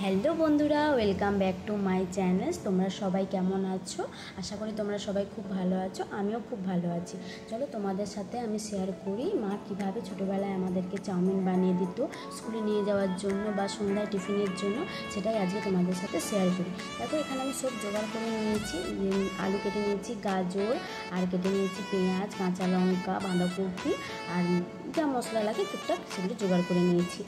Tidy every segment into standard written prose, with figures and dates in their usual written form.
Hello বন্ধুরা, welcome back to my channel. তোমরা সবাই কেমন আছো? আশা করি তোমরা সবাই খুব ভালো আছো। আমিও খুব ভালো আছি। চলো তোমাদের সাথে আমি শেয়ার করি মা কীভাবে ছোটোবেলায় আমাদেরকে চাউমিন বানিয়ে দিত স্কুলে নিয়ে যাওয়ার জন্য বা সন্ধ্যায় টিফিনের জন্য, সেটাই আজকে তোমাদের সাথে শেয়ার করি। দেখো এখানে আমি সব জোগাড় করে নিয়েছি। আলু কেটে নিয়েছি, গাজর আর কেটে নিয়েছি পেঁয়াজ, কাঁচা লঙ্কা, বাঁধাকপি আর যা মশলা লাগে টুকটাক সেগুলো জোগাড় করে নিয়েছি।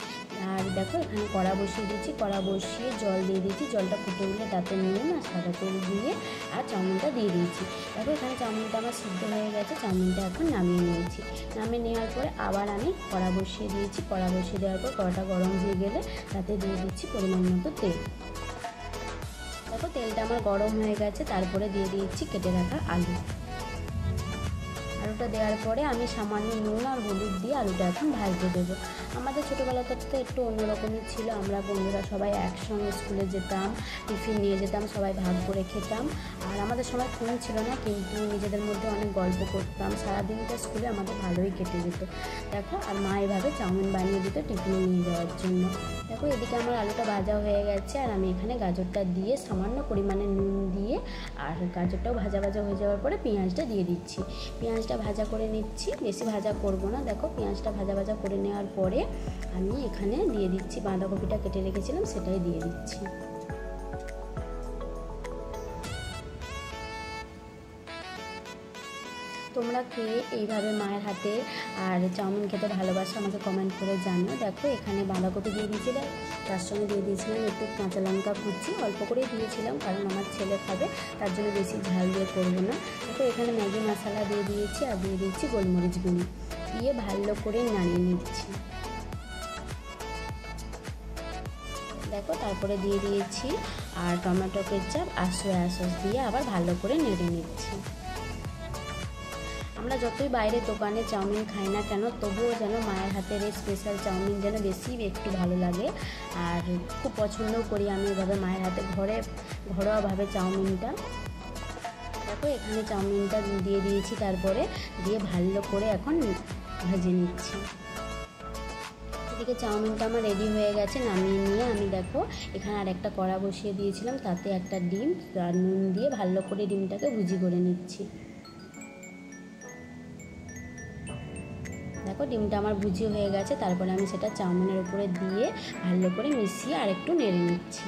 আর দেখো এখানে কড়া বসিয়ে দিয়েছি, কড়া বসিয়ে জল দিয়ে দিয়েছি। জলটা ফুটে উঠলে তাতে নুন আর সাদা তেল দিয়ে আর চাউমিনটা দিয়ে দিয়েছি। দেখো এখানে চাউমিনটা আমার সিদ্ধ হয়ে গেছে। চাউমিনটা এখন নামিয়ে নিয়েছি। নামিয়ে নেওয়ার পরে আবার আমি কড়া বসিয়ে দিয়েছি। কড়া বসিয়ে দেওয়ার পর কড়াটা গরম হয়ে গেলে তাতে দিয়ে দিচ্ছি পরিমাণ মতো তেল। দেখো তেলটা আমার গরম হয়ে গেছে। তারপরে দিয়ে দিয়েছি কেটে রাখা আলু। আলুটা দেওয়ার পরে আমি সামান্য নুন আর হলুদ দিয়ে আলুটা এখন ভাজতে দেবো। আমাদের ছোটোবেলাটা তো একটু অন্যরকমই ছিল। আমরা বন্ধুরা সবাই একসঙ্গে স্কুলে যেতাম, টিফিন নিয়ে যেতাম, সবাই ভাগ করে খেতাম। আর আমাদের সময় ফোন ছিল না, কিন্তু নিজেদের মধ্যে অনেক গল্প করতাম। সারাদিনটা স্কুলে আমাদের ভালোই কেটে যেত। দেখো আর মা এভাবে চাউমিন বানিয়ে দিত টিফিনে নিয়ে যাওয়ার জন্য। দেখো এদিকে আমার আলুটা ভাজা হয়ে গেছে আর আমি এখানে গাজরটা দিয়ে সামান্য পরিমাণে নুন দিয়ে আর গাজরটাও ভাজা ভাজা হয়ে যাওয়ার পরে পেঁয়াজটা দিয়ে দিচ্ছি। পেঁয়াজটা ভাজা করে নিচ্ছি, বেশি ভাজা করব না। দেখো পেঁয়াজটা ভাজা ভাজা করে নেওয়ার পরে আমি এখানে দিয়ে দিচ্ছি বাঁধাকপিটা কেটে রেখেছিলাম, সেটাই দিয়ে দিচ্ছি। তোমরা কে এইভাবে মায়ের হাতে আর চাউমিন খেতে ভালোবাসো আমাকে কমেন্ট করে জানিও। দেখো এখানে বাঁধাকপি দিয়ে দিয়েছিলাম, তার সঙ্গে দিয়ে দিয়েছিলাম একটু কাঁচা লঙ্কা কুচি, অল্প করেই দিয়েছিলাম কারণ আমার ছেলে খাবে, তার জন্য বেশি ঝাল দিয়ে করবো না। দেখো এখানে ম্যাগি মশলা দিয়ে দিয়েছি আর দিয়ে দিচ্ছি গোলমরিচ গুঁড়ো, দিয়ে ভালো করে নাড়িয়ে নিচ্ছি। দেখো তারপরে দিয়ে দিয়েছি আর টমেটো কেচাপ আর সয়া সস দিয়ে আবার ভালো করে নেড়ে নিচ্ছি। আমরা যতই বাইরে দোকানে চাউমিন খাই না কেন, তবুও যেন মায়ের হাতের এই স্পেশাল চাউমিন যেন বেশি একটু ভালো লাগে। আর খুব পছন্দও করি আমি এভাবে মায়ের হাতে ঘরোয়াভাবে চাউমিনটা। দেখো এখানে চাউমিনটা দিয়ে দিয়েছি, তারপরে দিয়ে ভালো করে এখন ভেজে নিচ্ছি। এদিকে চাউমিনটা আমার রেডি হয়ে গেছে। নামিয়ে নিয়ে আমি দেখো এখানে আর একটা কড়া বসিয়ে দিয়েছিলাম, তাতে একটা ডিম আর নুন দিয়ে ভালো করে ডিমটাকে ভুজি করে নিচ্ছি। দেখো ডিমটা আমার ভুজি হয়ে গেছে। তারপরে আমি সেটা চাউমিনের উপরে দিয়ে ভালো করে মিশিয়ে আর একটু নেড়ে নিচ্ছি।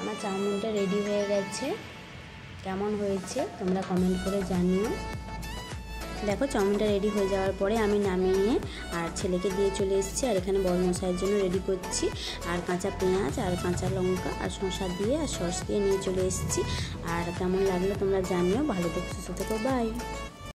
আমার চাউমিনটা রেডি হয়ে গেছে। কেমন হয়েছে তোমরা কমেন্ট করে জানিও। দেখো চাউমিনটা রেডি হয়ে যাওয়ার পরে আমি নামিয়ে আর ছেলেকে দিয়ে চলে এসেছি। আর এখানে বড় মশাইয়ের জন্য রেডি করছি। আর কাঁচা পেঁয়াজ আর কাঁচা লঙ্কা আর শসা দিয়ে আর সস দিয়ে নিয়ে চলে এসেছি। আর কেমন লাগলো তোমরা জানিও। ভালো থেকো, সুস্থ থেকো, বাই।